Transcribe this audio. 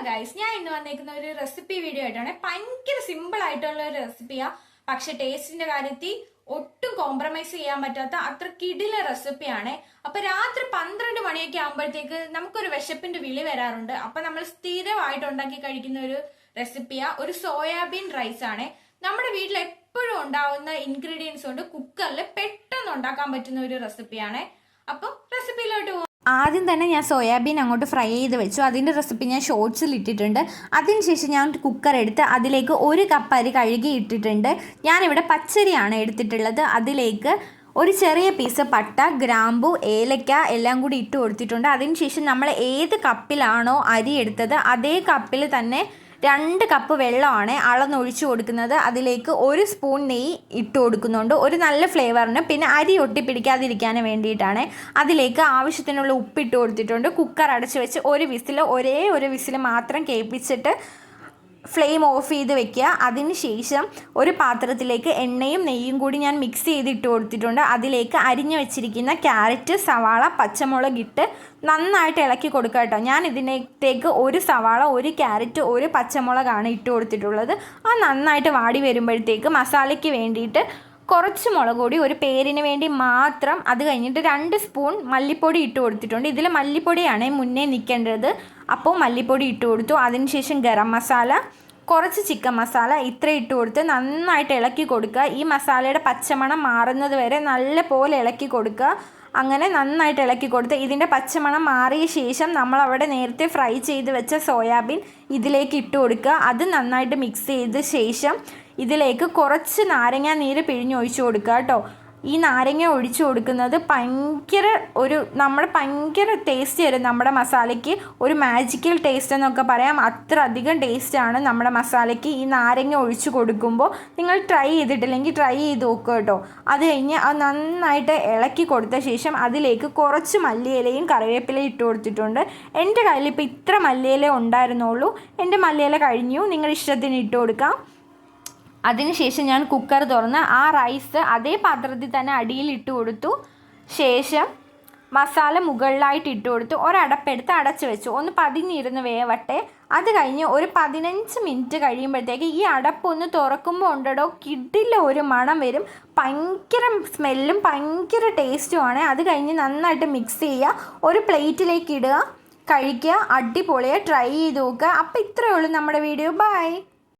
Guys, ഞാൻ ഇന്ന് വന്നേക്കുന്ന ഒരു റെസിപ്പി വീഡിയോ ആയിട്ടാണ്. ഭയങ്കര സിമ്പിൾ ആയിട്ടുള്ള ഒരു റെസിപ്പിയാ, പക്ഷെ ടേസ്റ്റിന്റെ കാര്യത്തിൽ ഒട്ടും കോംപ്രമൈസ് ചെയ്യാൻ പറ്റാത്ത അത്ര കിടില റെസിപ്പിയാണ്. അപ്പൊ രാത്രി 12 മണിയൊക്കെ ആകുമ്പോഴത്തേക്ക് നമുക്കൊരു വിശപ്പിന്റെ വിളി വരാറുണ്ട്. അപ്പൊ നമ്മൾ സ്ഥിരമായിട്ട് ഉണ്ടാക്കി കഴിക്കുന്ന ഒരു റെസിപ്പിയാ ഒരു സോയാബീൻ റൈസ് ആണ്. നമ്മുടെ വീട്ടിൽ എപ്പോഴും ഉണ്ടാവുന്ന ഇൻഗ്രീഡിയൻസ് കൊണ്ട് കുക്കറിൽ പെട്ടെന്ന് ഉണ്ടാക്കാൻ പറ്റുന്ന ഒരു റെസിപ്പിയാണ്. അപ്പൊ റെസിപ്പിയിലോട്ട് ആദ്യം തന്നെ ഞാൻ സോയാബീൻ അങ്ങോട്ട് ഫ്രൈ ചെയ്ത് വെച്ചു. അതിൻ്റെ റെസിപ്പി ഞാൻ ഷോർട്സിൽ ഇട്ടിട്ടുണ്ട്. അതിനുശേഷം ഞാൻ കുക്കർ എടുത്ത് അതിലേക്ക് 1 കപ്പ് അരി കഴുകി ഇട്ടിട്ടുണ്ട്. ഞാനിവിടെ പച്ചരിയാണ് എടുത്തിട്ടുള്ളത്. അതിലേക്ക് ഒരു ചെറിയ പീസ് പട്ട, ഗ്രാമ്പു, ഏലക്ക എല്ലാം കൂടി ഇട്ട് കൊടുത്തിട്ടുണ്ട്. അതിനുശേഷം നമ്മൾ ഏത് കപ്പിലാണോ അരി എടുത്തത് അതേ കപ്പിൽ തന്നെ 2 കപ്പ് വെള്ളമാണ് അളന്നൊഴിച്ചു കൊടുക്കുന്നത്. അതിലേക്ക് 1 സ്പൂൺ നെയ്യ് ഇട്ട് കൊടുക്കുന്നുണ്ട്, ഒരു നല്ല ഫ്ലേവറിന്. പിന്നെ അരി ഒട്ടിപ്പിടിക്കാതിരിക്കാൻ വേണ്ടിയിട്ടാണ്. അതിലേക്ക് ആവശ്യത്തിനുള്ള ഉപ്പിട്ട് കൊടുത്തിട്ടുണ്ട്. കുക്കർ അടച്ചു വെച്ച് ഒരേ ഒരു വിസിൽ മാത്രം കേൾപ്പിച്ചിട്ട് ഫ്ലെയിം ഓഫ് ചെയ്ത് വെക്കുക. അതിന് ശേഷം ഒരു പാത്രത്തിലേക്ക് എണ്ണയും നെയ്യും കൂടി ഞാൻ മിക്സ് ചെയ്തിട്ട് കൊടുത്തിട്ടുണ്ട്. അതിലേക്ക് അരിഞ്ഞു വെച്ചിരിക്കുന്ന ക്യാരറ്റ്, സവാള, പച്ചമുളക് ഇട്ട് നന്നായിട്ട് ഇളക്കി കൊടുക്കുക കേട്ടോ. ഞാൻ ഇതിനകത്തേക്ക് 1 സവാള, 1 ക്യാരറ്റ്, 1 പച്ചമുളകാണ് ഇട്ട് കൊടുത്തിട്ടുള്ളത്. നന്നായിട്ട് വാടി വരുമ്പോഴത്തേക്ക് മസാലയ്ക്ക് വേണ്ടിയിട്ട് കുറച്ച് മുളക് പൊടി, ഒരു പേരിന് വേണ്ടി മാത്രം. അത് കഴിഞ്ഞിട്ട് 2 സ്പൂൺ മല്ലിപ്പൊടി ഇട്ട് കൊടുത്തിട്ടുണ്ട്. ഇതിൽ മല്ലിപ്പൊടിയാണ് മുന്നേ നിൽക്കേണ്ടത്, അപ്പോൾ മല്ലിപ്പൊടി ഇട്ട് കൊടുത്തു. അതിനുശേഷം ഗരം മസാല, കുറച്ച് ചിക്കൻ മസാല ഇത്ര ഇട്ട് കൊടുത്ത് നന്നായിട്ട് ഇളക്കി കൊടുക്കുക. ഈ മസാലയുടെ പച്ചമണം മാറുന്നത് വരെ നല്ല പോലെ ഇളക്കി കൊടുക്കുക. അങ്ങനെ നന്നായിട്ട് ഇളക്കി കൊടുത്ത് ഇതിൻ്റെ പച്ചമണം മാറിയ ശേഷം നമ്മളവിടെ നേരത്തെ ഫ്രൈ ചെയ്ത് വെച്ച സോയാബീൻ ഇതിലേക്ക് ഇട്ട് കൊടുക്കുക. അത് നന്നായിട്ട് മിക്സ് ചെയ്ത ശേഷം ഇതിലേക്ക് കുറച്ച് നാരങ്ങ നീര് പിഴിഞ്ഞൊഴിച്ച് കൊടുക്കുക കേട്ടോ. ഈ നാരങ്ങ ഒഴിച്ചു കൊടുക്കുന്നത് ഭയങ്കര ടേസ്റ്റ് വരും. നമ്മുടെ മസാലയ്ക്ക് ഒരു മാജിക്കൽ ടേസ്റ്റ് എന്നൊക്കെ പറയാം. അത്ര അധികം ടേസ്റ്റാണ് നമ്മുടെ മസാലയ്ക്ക് ഈ നാരങ്ങ ഒഴിച്ചു കൊടുക്കുമ്പോൾ. നിങ്ങൾ ട്രൈ ചെയ്തിട്ടില്ലെങ്കിൽ ട്രൈ ചെയ്ത് നോക്കുക കേട്ടോ. അത് കഴിഞ്ഞ് അത് നന്നായിട്ട് ഇളക്കി കൊടുത്ത ശേഷം അതിലേക്ക് കുറച്ച് മല്ലിയിലയും കറിവേപ്പിലയും ഇട്ട് കൊടുത്തിട്ടുണ്ട്. എൻ്റെ കയ്യിൽ ഇപ്പോൾ ഇത്ര മല്ലിയില ഉണ്ടായിരുന്നുള്ളൂ. എൻ്റെ മല്ലിയില കഴിഞ്ഞു, നിങ്ങളുടെ ഇഷ്ടത്തിന് ഇട്ട് കൊടുക്കാം. അതിനുശേഷം ഞാൻ കുക്കർ തുറന്ന് ആ റൈസ് അതേ പാത്രത്തിൽ തന്നെ അടിയിൽ ഇട്ട് കൊടുത്തു. ശേഷം മസാല മുകളിലായിട്ട് ഇട്ട് കൊടുത്തു. ഒരടപ്പെടുത്ത് അടച്ചു വെച്ചു. ഒന്ന് പതിഞ്ഞിരുന്ന് വേവട്ടെ. അത് കഴിഞ്ഞ് ഒരു 15 മിനിറ്റ് കഴിയുമ്പോഴത്തേക്ക് ഈ അടപ്പൊന്ന് തുറക്കുമ്പോൾ ഉണ്ടോ കിടില ഒരു മണം വരും. ഭയങ്കര സ്മെല്ലും ഭയങ്കര ടേസ്റ്റുമാണ്. അത് കഴിഞ്ഞ് നന്നായിട്ട് മിക്സ് ചെയ്യുക. ഒരു പ്ലേറ്റിലേക്ക് ഇടുക, കഴിക്കുക. അടിപൊളിயாக ട്രൈ ചെയ്ത് നോക്കുക. അപ്പോൾ ഇത്രയേ ഉള്ളൂ നമ്മുടെ വീഡിയോ. ബൈ.